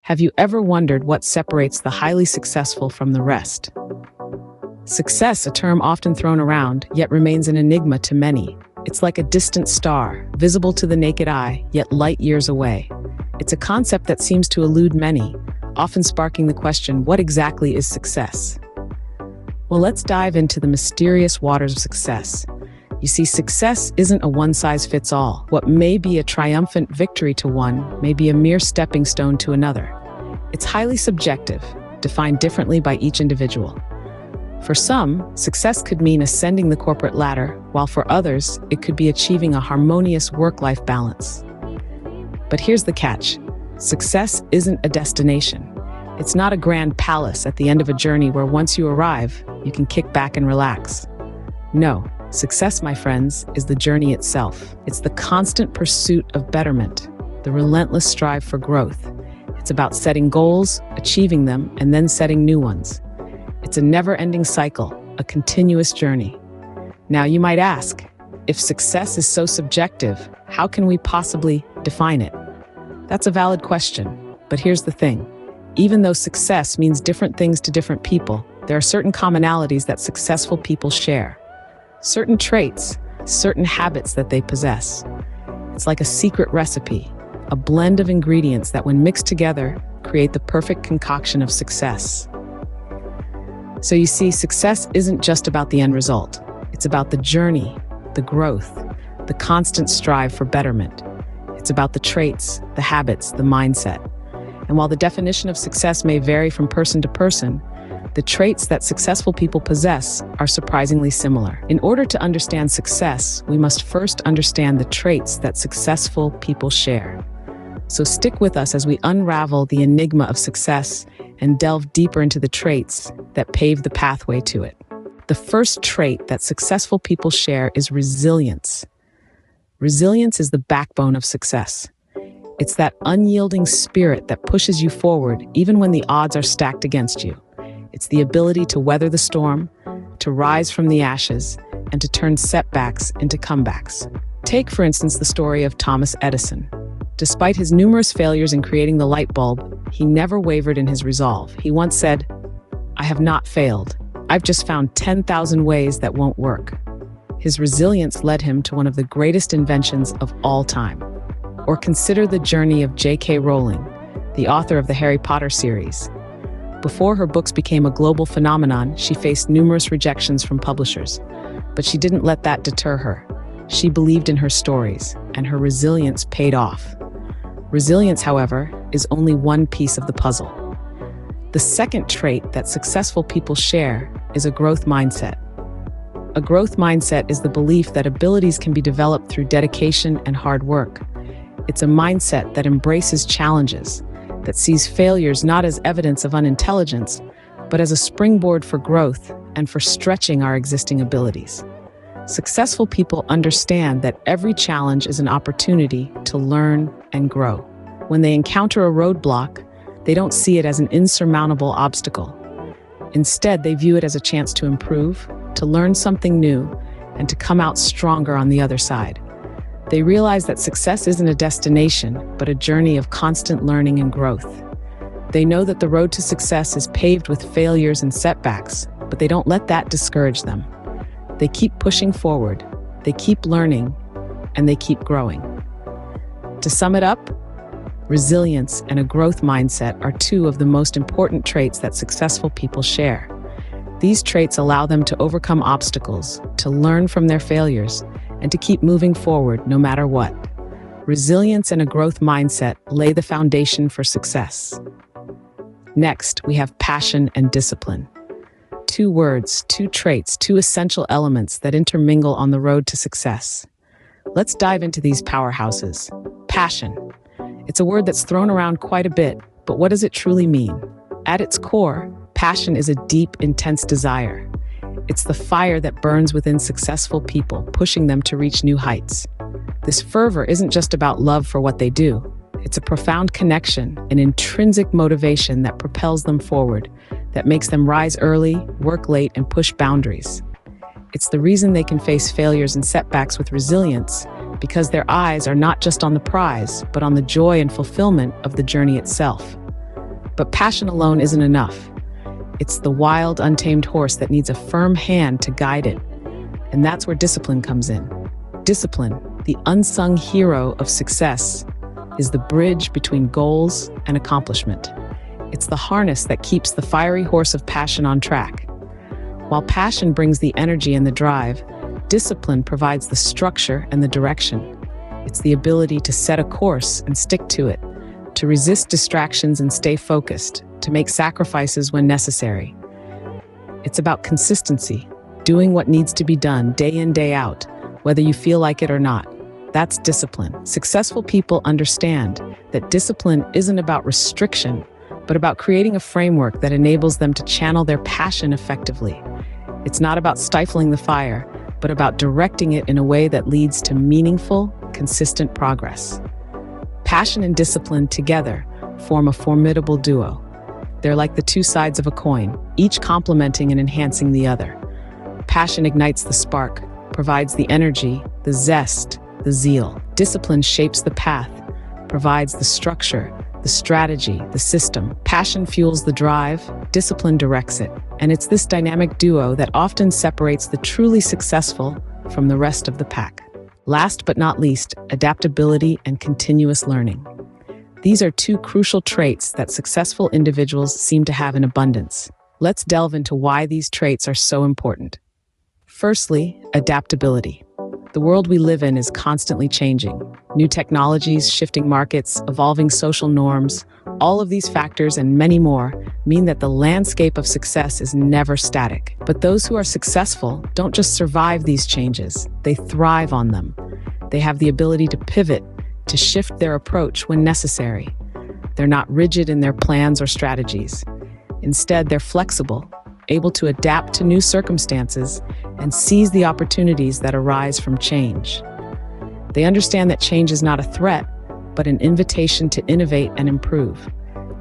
Have you ever wondered what separates the highly successful from the rest? Success, a term often thrown around, yet remains an enigma to many. It's like a distant star, visible to the naked eye, yet light years away. It's a concept that seems to elude many, often sparking the question, what exactly is success? Well, let's dive into the mysterious waters of success. You see, success isn't a one-size-fits-all. What may be a triumphant victory to one may be a mere stepping stone to another. It's highly subjective, defined differently by each individual. For some, success could mean ascending the corporate ladder, while for others, it could be achieving a harmonious work-life balance. But here's the catch. Success isn't a destination. It's not a grand palace at the end of a journey where once you arrive, you can kick back and relax. No, success, my friends, is the journey itself. It's the constant pursuit of betterment, the relentless strive for growth. It's about setting goals, achieving them, and then setting new ones. It's a never-ending cycle, a continuous journey. Now, you might ask, if success is so subjective, how can we possibly define it? That's a valid question, but here's the thing. Even though success means different things to different people, there are certain commonalities that successful people share. Certain traits, certain habits that they possess. It's like a secret recipe, a blend of ingredients that when mixed together, create the perfect concoction of success. So you see, success isn't just about the end result. It's about the journey, the growth, the constant strive for betterment. It's about the traits, the habits, the mindset. And while the definition of success may vary from person to person, the traits that successful people possess are surprisingly similar. In order to understand success, we must first understand the traits that successful people share. So stick with us as we unravel the enigma of success and delve deeper into the traits that pave the pathway to it. The first trait that successful people share is resilience. Resilience is the backbone of success. It's that unyielding spirit that pushes you forward even when the odds are stacked against you. It's the ability to weather the storm, to rise from the ashes, and to turn setbacks into comebacks. Take, for instance, the story of Thomas Edison. Despite his numerous failures in creating the light bulb, he never wavered in his resolve. He once said, "I have not failed. I've just found 10,000 ways that won't work." His resilience led him to one of the greatest inventions of all time. Or consider the journey of J.K. Rowling, the author of the Harry Potter series. Before her books became a global phenomenon, she faced numerous rejections from publishers. But she didn't let that deter her. She believed in her stories, and her resilience paid off. Resilience, however, is only one piece of the puzzle. The second trait that successful people share is a growth mindset. A growth mindset is the belief that abilities can be developed through dedication and hard work. It's a mindset that embraces challenges, that sees failures not as evidence of unintelligence, but as a springboard for growth and for stretching our existing abilities. Successful people understand that every challenge is an opportunity to learn and grow. When they encounter a roadblock, they don't see it as an insurmountable obstacle. Instead, they view it as a chance to improve, to learn something new, and to come out stronger on the other side. They realize that success isn't a destination, but a journey of constant learning and growth. They know that the road to success is paved with failures and setbacks, but they don't let that discourage them. They keep pushing forward, they keep learning, and they keep growing. To sum it up, resilience and a growth mindset are two of the most important traits that successful people share. These traits allow them to overcome obstacles, to learn from their failures, and to keep moving forward no matter what. Resilience and a growth mindset lay the foundation for success. Next, we have passion and discipline. Two words, two traits, two essential elements that intermingle on the road to success. Let's dive into these powerhouses. Passion. It's a word that's thrown around quite a bit, but what does it truly mean? At its core, passion is a deep, intense desire. It's the fire that burns within successful people, pushing them to reach new heights. This fervor isn't just about love for what they do. It's a profound connection, an intrinsic motivation that propels them forward, that makes them rise early, work late, and push boundaries. It's the reason they can face failures and setbacks with resilience, because their eyes are not just on the prize, but on the joy and fulfillment of the journey itself. But passion alone isn't enough. It's the wild, untamed horse that needs a firm hand to guide it. And that's where discipline comes in. Discipline, the unsung hero of success, is the bridge between goals and accomplishment. It's the harness that keeps the fiery horse of passion on track. While passion brings the energy and the drive, discipline provides the structure and the direction. It's the ability to set a course and stick to it, to resist distractions and stay focused, to make sacrifices when necessary. It's about consistency, doing what needs to be done day in, day out, whether you feel like it or not. That's discipline. Successful people understand that discipline isn't about restriction, but about creating a framework that enables them to channel their passion effectively. It's not about stifling the fire, but about directing it in a way that leads to meaningful, consistent progress. Passion and discipline together form a formidable duo. They're like the two sides of a coin, each complementing and enhancing the other. Passion ignites the spark, provides the energy, the zest, the zeal. Discipline shapes the path, provides the structure, the strategy, the system. Passion fuels the drive, discipline directs it. And it's this dynamic duo that often separates the truly successful from the rest of the pack. Last but not least, adaptability and continuous learning. These are two crucial traits that successful individuals seem to have in abundance. Let's delve into why these traits are so important. Firstly, adaptability. The world we live in is constantly changing. New technologies, shifting markets, evolving social norms, all of these factors and many more mean that the landscape of success is never static. But those who are successful don't just survive these changes, they thrive on them. They have the ability to pivot, to shift their approach when necessary. They're not rigid in their plans or strategies. Instead, they're flexible, able to adapt to new circumstances and seize the opportunities that arise from change. They understand that change is not a threat, but an invitation to innovate and improve.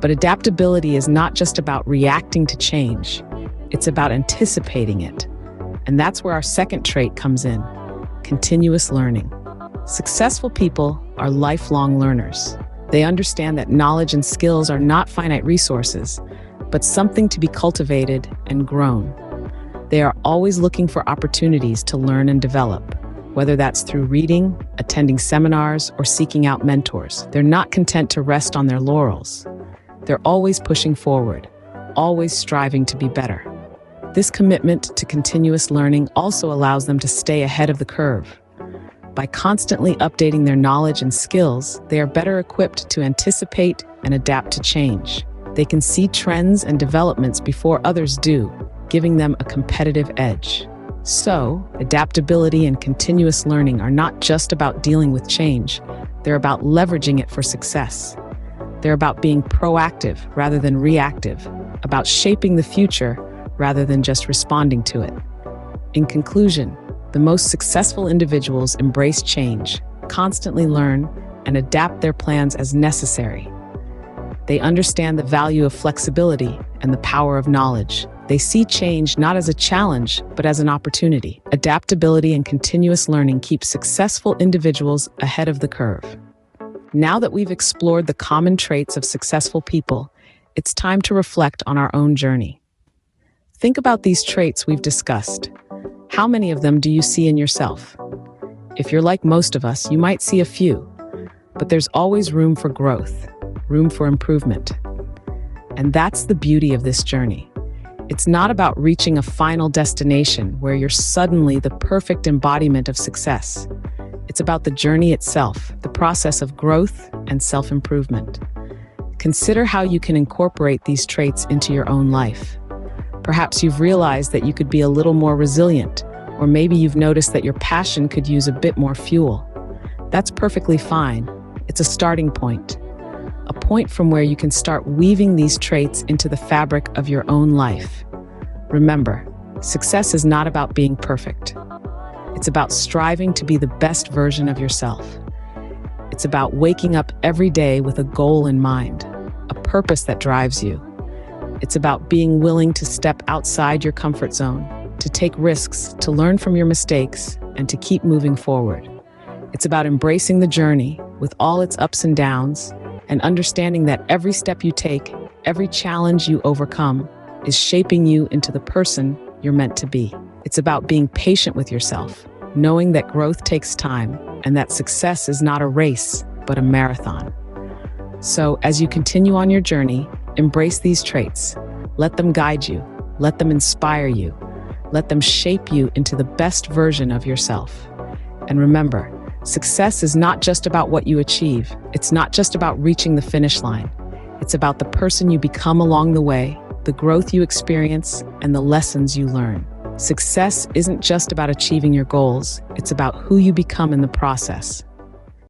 But adaptability is not just about reacting to change, it's about anticipating it. And that's where our second trait comes in: continuous learning. Successful people are lifelong learners. They understand that knowledge and skills are not finite resources, but something to be cultivated and grown. They are always looking for opportunities to learn and develop, whether that's through reading, attending seminars, or seeking out mentors. They're not content to rest on their laurels. They're always pushing forward, always striving to be better. This commitment to continuous learning also allows them to stay ahead of the curve. By constantly updating their knowledge and skills, they are better equipped to anticipate and adapt to change. They can see trends and developments before others do, giving them a competitive edge. So, adaptability and continuous learning are not just about dealing with change, they're about leveraging it for success. They're about being proactive rather than reactive, about shaping the future rather than just responding to it. In conclusion, the most successful individuals embrace change, constantly learn, and adapt their plans as necessary. They understand the value of flexibility and the power of knowledge. They see change not as a challenge, but as an opportunity. Adaptability and continuous learning keep successful individuals ahead of the curve. Now that we've explored the common traits of successful people, it's time to reflect on our own journey. Think about these traits we've discussed. How many of them do you see in yourself? If you're like most of us, you might see a few, but there's always room for growth, room for improvement. And that's the beauty of this journey. It's not about reaching a final destination where you're suddenly the perfect embodiment of success. It's about the journey itself, the process of growth and self-improvement. Consider how you can incorporate these traits into your own life. Perhaps you've realized that you could be a little more resilient, or maybe you've noticed that your passion could use a bit more fuel. That's perfectly fine. It's a starting point. A point from where you can start weaving these traits into the fabric of your own life. Remember, success is not about being perfect. It's about striving to be the best version of yourself. It's about waking up every day with a goal in mind, a purpose that drives you. It's about being willing to step outside your comfort zone, to take risks, to learn from your mistakes, and to keep moving forward. It's about embracing the journey with all its ups and downs, and understanding that every step you take, Every challenge you overcome is shaping you into the person you're meant to be. It's about being patient with yourself, knowing that growth takes time and that success is not a race, but a marathon. So, as you continue on your journey, embrace these traits. Let them guide you, let them inspire you, let them shape you into the best version of yourself. And remember, success is not just about what you achieve. It's not just about reaching the finish line. It's about the person you become along the way, the growth you experience, and the lessons you learn. Success isn't just about achieving your goals. It's about who you become in the process.